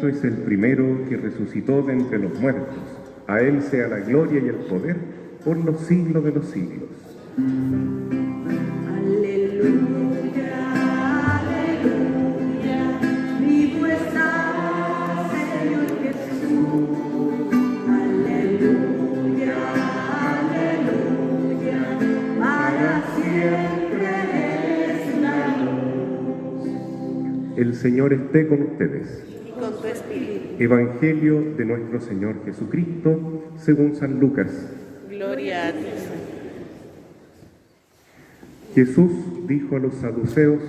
Cristo es el primero que resucitó de entre los muertos. A Él sea la gloria y el poder por los siglos de los siglos. Aleluya, aleluya, vivo está Señor Jesús. Aleluya, aleluya, para siempre es la luz. El Señor esté con ustedes. Y con tu espíritu. Evangelio de nuestro Señor Jesucristo, según San Lucas. Gloria a ti, Señor. Jesús dijo a los saduceos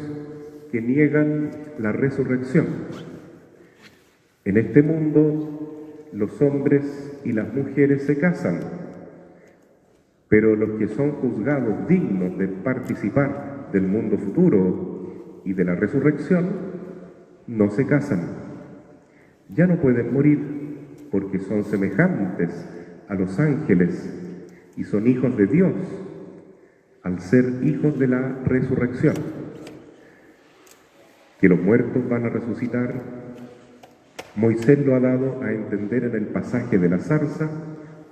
que niegan la resurrección: en este mundo los hombres y las mujeres se casan, pero los que son juzgados dignos de participar del mundo futuro y de la resurrección no se casan. Ya no pueden morir porque son semejantes a los ángeles y son hijos de Dios, al ser hijos de la resurrección. Que los muertos van a resucitar, Moisés lo ha dado a entender en el pasaje de la zarza,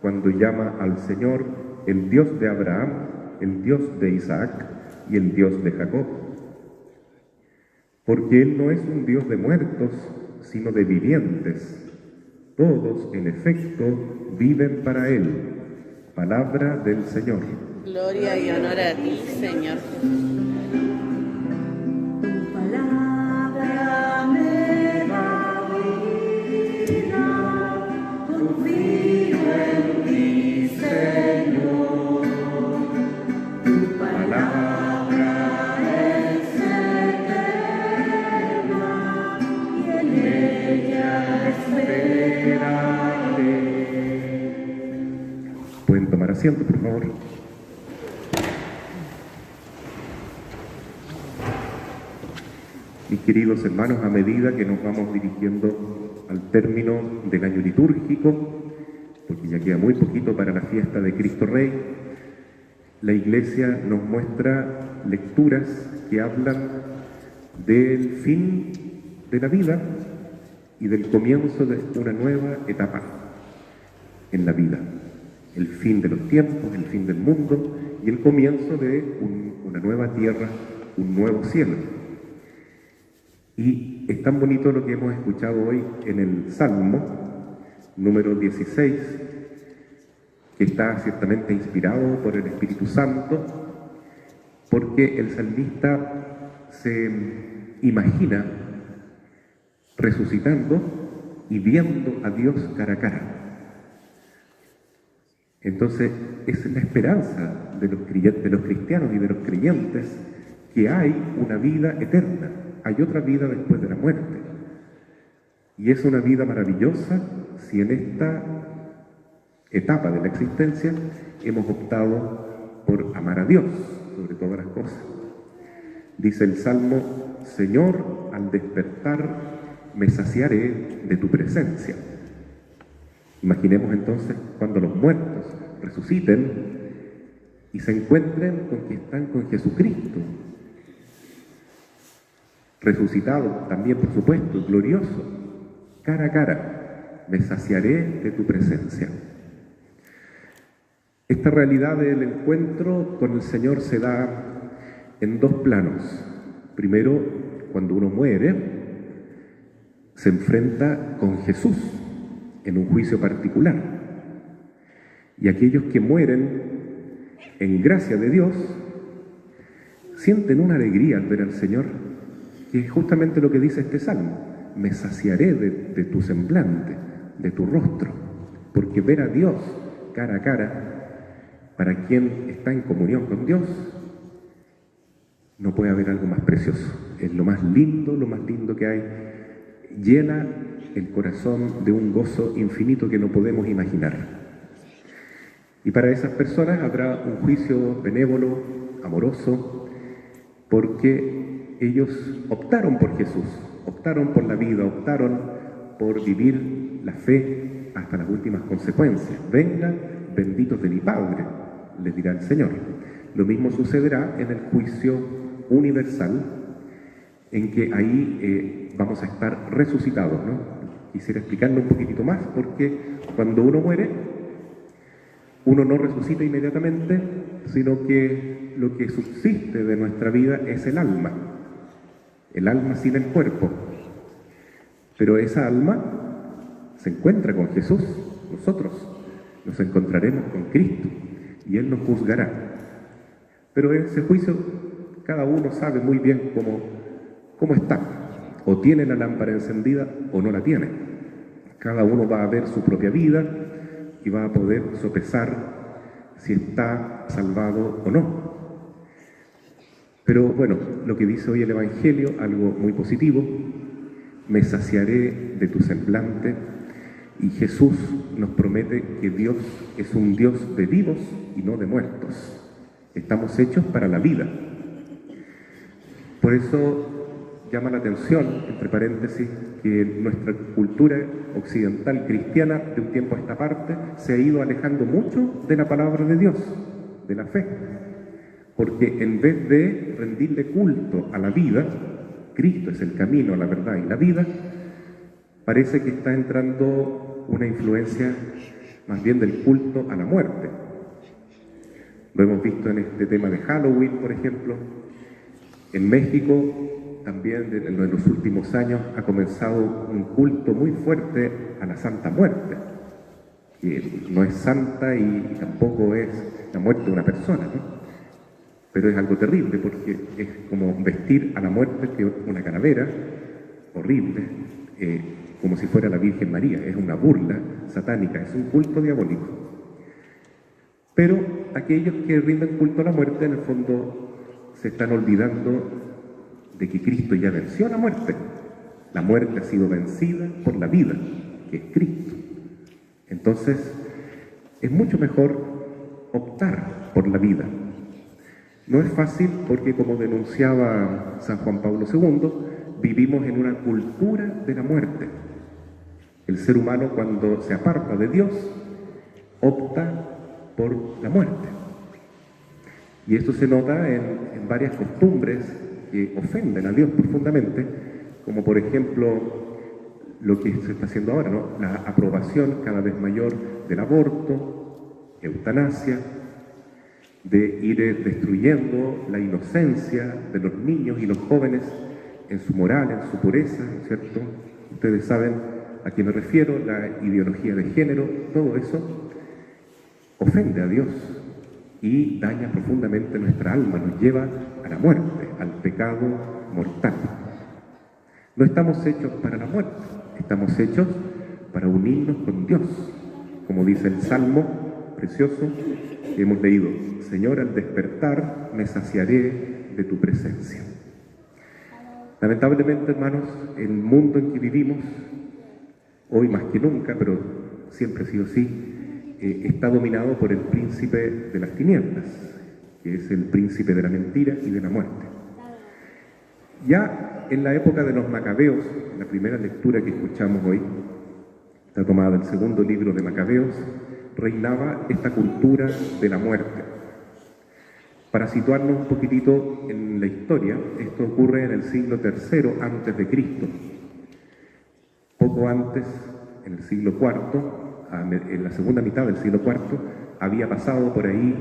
cuando llama al Señor el Dios de Abraham, el Dios de Isaac y el Dios de Jacob. Porque Él no es un Dios de muertos, sino de vivientes. Todos, en efecto, viven para Él. Palabra del Señor. Gloria y honor a ti, Señor Jesús. Tu palabra me da vida, confío en ti, Señor. Tu palabra es eterna y en ella esperaré. Pueden tomar asiento, por favor. Mis queridos hermanos, a medida que nos vamos dirigiendo al término del año litúrgico, porque ya queda muy poquito para la fiesta de Cristo Rey, la Iglesia nos muestra lecturas que hablan del fin de la vida y del comienzo de una nueva etapa en la vida. El fin de los tiempos, el fin del mundo y el comienzo de una nueva tierra, un nuevo cielo. Y es tan bonito lo que hemos escuchado hoy en el Salmo número 16, que está ciertamente inspirado por el Espíritu Santo, porque el salmista se imagina resucitando y viendo a Dios cara a cara. Entonces, es la esperanza de los cristianos y de los creyentes que hay una vida eterna, hay otra vida después de la muerte. Y es una vida maravillosa si en esta etapa de la existencia hemos optado por amar a Dios sobre todas las cosas. Dice el Salmo: Señor, al despertar me saciaré de tu presencia. Imaginemos entonces cuando los muertos resuciten y se encuentren con que están con Jesucristo, resucitado también, por supuesto, glorioso, cara a cara, me saciaré de tu presencia. Esta realidad del encuentro con el Señor se da en dos planos. Primero, cuando uno muere, se enfrenta con Jesús en un juicio particular. Y aquellos que mueren en gracia de Dios sienten una alegría al ver al Señor, que es justamente lo que dice este salmo: me saciaré de tu semblante, de tu rostro, porque ver a Dios cara a cara, para quien está en comunión con Dios, no puede haber algo más precioso. Es lo más lindo que hay. Llena el corazón de un gozo infinito que no podemos imaginar. Y para esas personas habrá un juicio benévolo, amoroso, porque ellos optaron por Jesús, optaron por la vida, optaron por vivir la fe hasta las últimas consecuencias. Vengan, benditos de mi Padre, les dirá el Señor. Lo mismo sucederá en el juicio universal, en que ahí vamos a estar resucitados, ¿no? quisiera explicarlo un poquitito más, porque cuando uno muere, uno no resucita inmediatamente, sino que lo que subsiste de nuestra vida es el alma sin el cuerpo. Pero esa alma se encuentra con Jesús, nosotros nos encontraremos con Cristo y Él nos juzgará. Pero en ese juicio cada uno sabe muy bien cómo está, o tiene la lámpara encendida o no la tiene. Cada uno va a ver su propia vida y va a poder sopesar si está salvado o no. Pero bueno, lo que dice hoy el Evangelio, algo muy positivo: me saciaré de tu semblante. Y Jesús nos promete que Dios es un Dios de vivos y no de muertos. Estamos hechos para la vida. Por eso llama la atención, entre paréntesis, que nuestra cultura occidental cristiana de un tiempo a esta parte se ha ido alejando mucho de la palabra de Dios, de la fe. Porque en vez de rendirle culto a la vida, Cristo es el camino, la verdad y la vida, parece que está entrando una influencia más bien del culto a la muerte. Lo hemos visto en este tema de Halloween, por ejemplo. En México también en los últimos años ha comenzado un culto muy fuerte a la Santa Muerte, que no es santa y tampoco es la muerte de una persona, ¿no? Pero es algo terrible porque es como vestir a la muerte que una calavera horrible, como si fuera la Virgen María. Es una burla satánica, es un culto diabólico. Pero aquellos que rinden culto a la muerte, en el fondo, se están olvidando de que Cristo ya venció a la muerte. La muerte ha sido vencida por la vida, que es Cristo. Entonces, es mucho mejor optar por la vida. No es fácil porque, como denunciaba San Juan Pablo II, vivimos en una cultura de la muerte. El ser humano, cuando se aparta de Dios, opta por la muerte. Y esto se nota en varias costumbres que ofenden a Dios profundamente, como por ejemplo lo que se está haciendo ahora, ¿no? La aprobación cada vez mayor del aborto, eutanasia, de ir destruyendo la inocencia de los niños y los jóvenes en su moral, en su pureza, ¿cierto? Ustedes saben a qué me refiero, la ideología de género, todo eso ofende a Dios y daña profundamente nuestra alma, nos lleva a la muerte, al pecado mortal. No estamos hechos para la muerte, estamos hechos para unirnos con Dios, como dice el Salmo precioso que hemos leído: Señor, al despertar me saciaré de tu presencia. Lamentablemente, hermanos, el mundo en que vivimos, hoy más que nunca, pero siempre ha sido así, está dominado por el príncipe de las tinieblas, que es el príncipe de la mentira y de la muerte. Ya en la época de los Macabeos, la primera lectura que escuchamos hoy, está tomada del segundo libro de Macabeos, reinaba esta cultura de la muerte. Para situarnos un poquitito en la historia, esto ocurre en el siglo III antes de Cristo. Poco antes, en el siglo IV, en la segunda mitad del siglo IV, había pasado por ahí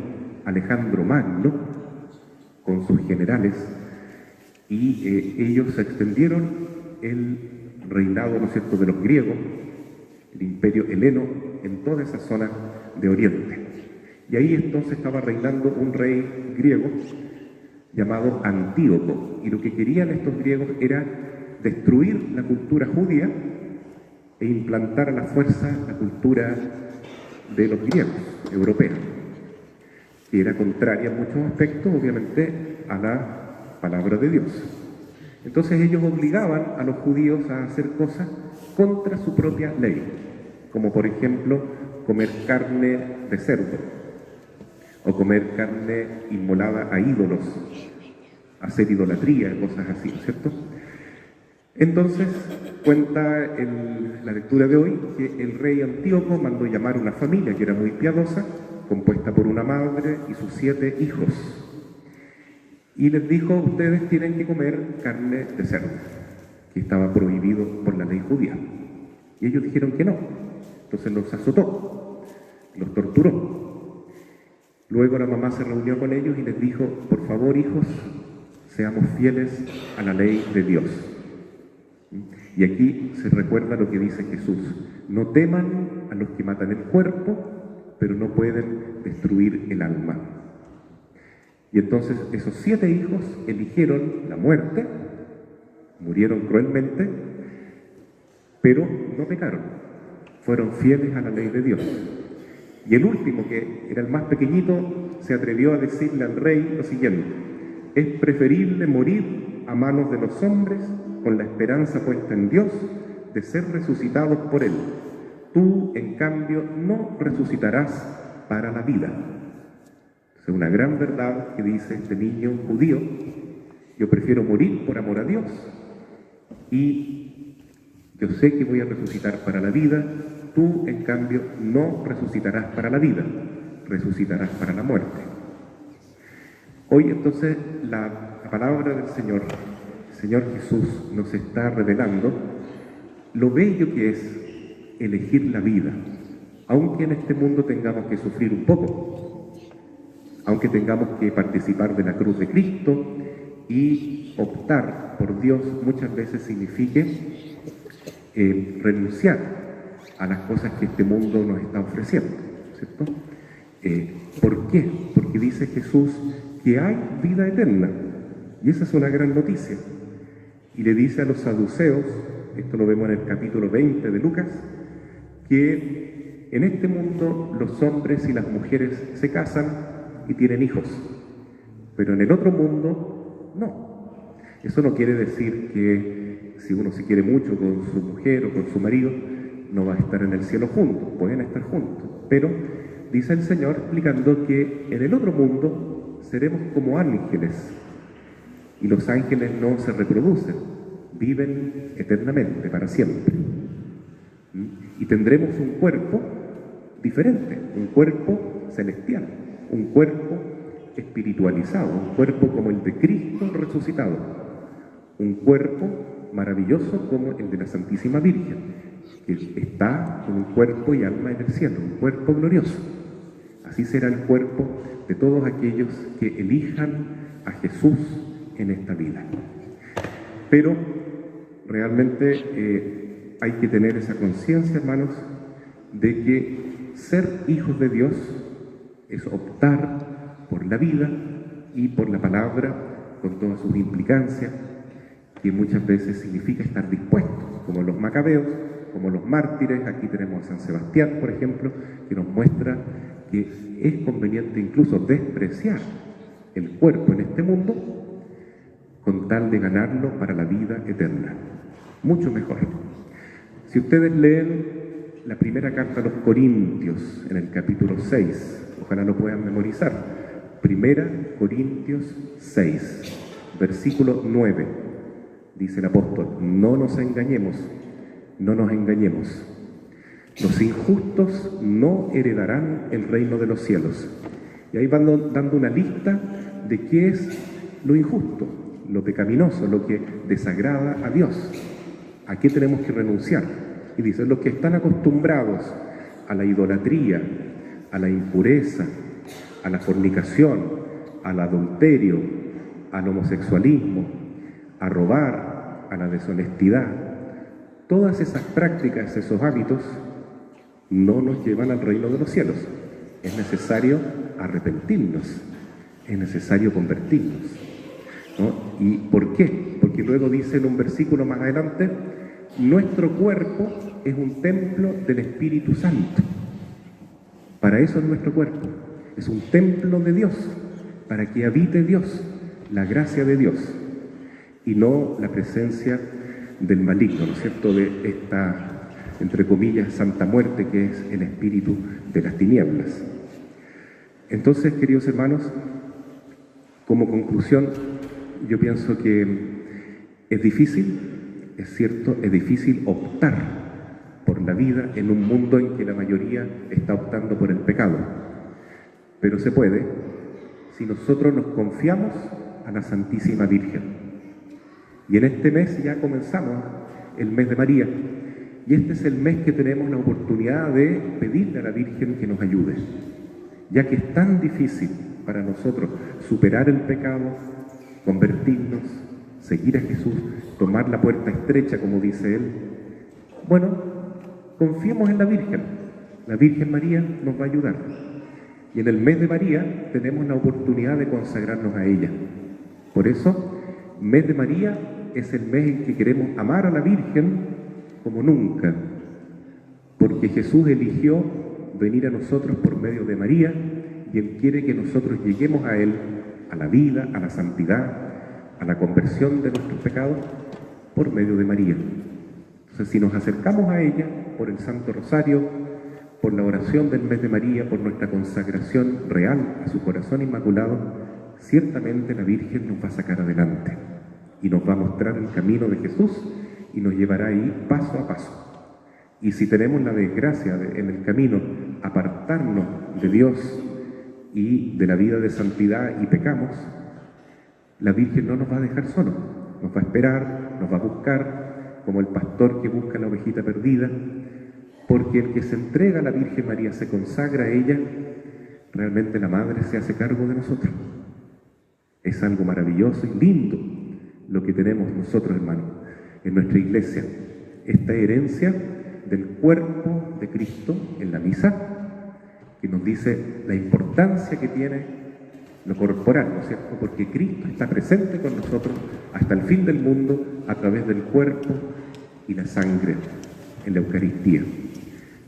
Alejandro Magno con sus generales y ellos extendieron el reinado, ¿no es cierto?, de los griegos, el imperio heleno, en toda esa zona de Oriente. Y ahí entonces estaba reinando un rey griego llamado Antíoco, y lo que querían estos griegos era destruir la cultura judía e implantar a la fuerza la cultura de los griegos, europeos, que era contraria en muchos aspectos, obviamente, a la palabra de Dios. Entonces ellos obligaban a los judíos a hacer cosas contra su propia ley, como por ejemplo comer carne de cerdo, o comer carne inmolada a ídolos, hacer idolatría, cosas así, ¿cierto? Entonces, cuenta la lectura de hoy que el rey Antíoco mandó llamar a una familia que era muy piadosa, compuesta por una madre y sus 7 hijos. Y les dijo: ustedes tienen que comer carne de cerdo, que estaba prohibido por la ley judía. Y ellos dijeron que no. Entonces los azotó, los torturó. Luego la mamá se reunió con ellos y les dijo, por favor, hijos, seamos fieles a la ley de Dios. Y aquí se recuerda lo que dice Jesús. No teman a los que matan el cuerpo, pero no pueden destruir el alma. Y entonces esos 7 hijos eligieron la muerte, murieron cruelmente, pero no pecaron, fueron fieles a la ley de Dios. Y el último, que era el más pequeñito, se atrevió a decirle al rey lo siguiente: es preferible morir a manos de los hombres con la esperanza puesta en Dios de ser resucitados por Él. Tú, en cambio, no resucitarás para la vida. Es una gran verdad que dice este niño judío: yo prefiero morir por amor a Dios y yo sé que voy a resucitar para la vida. Tú, en cambio, no resucitarás para la vida, resucitarás para la muerte. Hoy, entonces, la palabra del Señor, el Señor Jesús, nos está revelando lo bello que es elegir la vida, aunque en este mundo tengamos que sufrir un poco, aunque tengamos que participar de la cruz de Cristo, y optar por Dios muchas veces signifique renunciar a las cosas que este mundo nos está ofreciendo, ¿cierto? ¿Por qué? Porque dice Jesús que hay vida eterna, y esa es una gran noticia. Y le dice a los saduceos, esto lo vemos en el capítulo 20 de Lucas, que en este mundo los hombres y las mujeres se casan y tienen hijos, pero en el otro mundo no. Eso no quiere decir que si uno se quiere mucho con su mujer o con su marido, no va a estar en el cielo juntos, pueden estar juntos, pero dice el Señor explicando que en el otro mundo seremos como ángeles, y los ángeles no se reproducen, viven eternamente, para siempre. Y tendremos un cuerpo diferente, un cuerpo celestial, un cuerpo espiritualizado, un cuerpo como el de Cristo resucitado, un cuerpo maravilloso como el de la Santísima Virgen, que está con un cuerpo y alma en el cielo, un cuerpo glorioso. Así será el cuerpo de todos aquellos que elijan a Jesús en esta vida. Pero realmente hay que tener esa conciencia, hermanos, de que ser hijos de Dios es optar por la vida y por la palabra, con todas sus implicancias, que muchas veces significa estar dispuestos, como los macabeos, como los mártires. Aquí tenemos a San Sebastián, por ejemplo, que nos muestra que es conveniente incluso despreciar el cuerpo en este mundo con tal de ganarlo para la vida eterna. Mucho mejor. Si ustedes leen la primera carta a los Corintios, en el capítulo 6, ojalá lo puedan memorizar, 1 Corintios 6, versículo 9, dice el apóstol: no nos engañemos, no nos engañemos. Los injustos no heredarán el reino de los cielos. Y ahí van dando una lista de qué es lo injusto, lo pecaminoso, lo que desagrada a Dios. ¿A qué tenemos que renunciar? Y dice: los que están acostumbrados a la idolatría, a la impureza, a la fornicación, al adulterio, al homosexualismo, a robar, a la deshonestidad, todas esas prácticas, esos hábitos, no nos llevan al reino de los cielos. Es necesario arrepentirnos, es necesario convertirnos, ¿no? ¿Y por qué? Porque luego dice en un versículo más adelante: nuestro cuerpo es un templo del Espíritu Santo. Para eso es nuestro cuerpo, es un templo de Dios, para que habite Dios, la gracia de Dios, y no la presencia del maligno, ¿no es cierto?, de esta, entre comillas, santa muerte, que es el espíritu de las tinieblas. Entonces, queridos hermanos, como conclusión, yo pienso que es difícil, es cierto, es difícil optar por la vida en un mundo en que la mayoría está optando por el pecado, pero se puede si nosotros nos confiamos a la Santísima Virgen. Y en este mes ya comenzamos el mes de María, Y este es el mes que tenemos la oportunidad de pedirle a la Virgen que nos ayude, ya que es tan difícil para nosotros superar el pecado, convertirnos, seguir a Jesús, tomar la puerta estrecha, como dice él. Bueno, confiemos en la Virgen María nos va a ayudar. Y en el mes de María tenemos la oportunidad de consagrarnos a ella. Por eso, mes de María es el mes en que queremos amar a la Virgen como nunca, porque Jesús eligió venir a nosotros por medio de María y Él quiere que nosotros lleguemos a Él, a la vida, a la santidad, a la conversión de nuestros pecados por medio de María. Entonces, si nos acercamos a ella por el Santo Rosario, por la oración del mes de María, por nuestra consagración real a su corazón inmaculado, ciertamente la Virgen nos va a sacar adelante y nos va a mostrar el camino de Jesús y nos llevará ahí paso a paso. Y si tenemos la desgracia de, en el camino, apartarnos de Dios y de la vida de santidad y pecamos, la Virgen no nos va a dejar solos, nos va a esperar, nos va a buscar, como el pastor que busca la ovejita perdida, porque el que se entrega a la Virgen María, se consagra a ella, realmente la Madre se hace cargo de nosotros. Es algo maravilloso y lindo lo que tenemos nosotros, hermanos, en nuestra iglesia, esta herencia del cuerpo de Cristo en la misa, que nos dice la importancia que tiene lo corporal, ¿no es cierto? Porque Cristo está presente con nosotros hasta el fin del mundo a través del cuerpo y la sangre en la Eucaristía.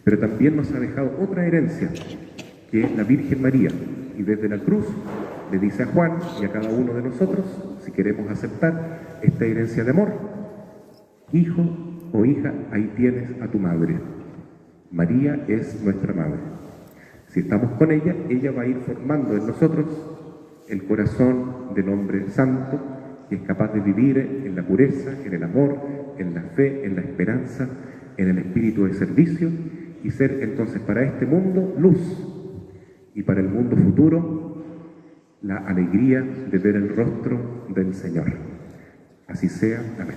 Pero también nos ha dejado otra herencia, que es la Virgen María, y desde la cruz le dice a Juan y a cada uno de nosotros, si queremos aceptar esta herencia de amor: hijo o hija, ahí tienes a tu madre. María es nuestra madre. Si estamos con ella, ella va a ir formando en nosotros el corazón del hombre santo, que es capaz de vivir en la pureza, en el amor, en la fe, en la esperanza, en el espíritu de servicio, y ser entonces para este mundo luz, y para el mundo futuro la alegría de ver el rostro del Señor. Así sea. Amén.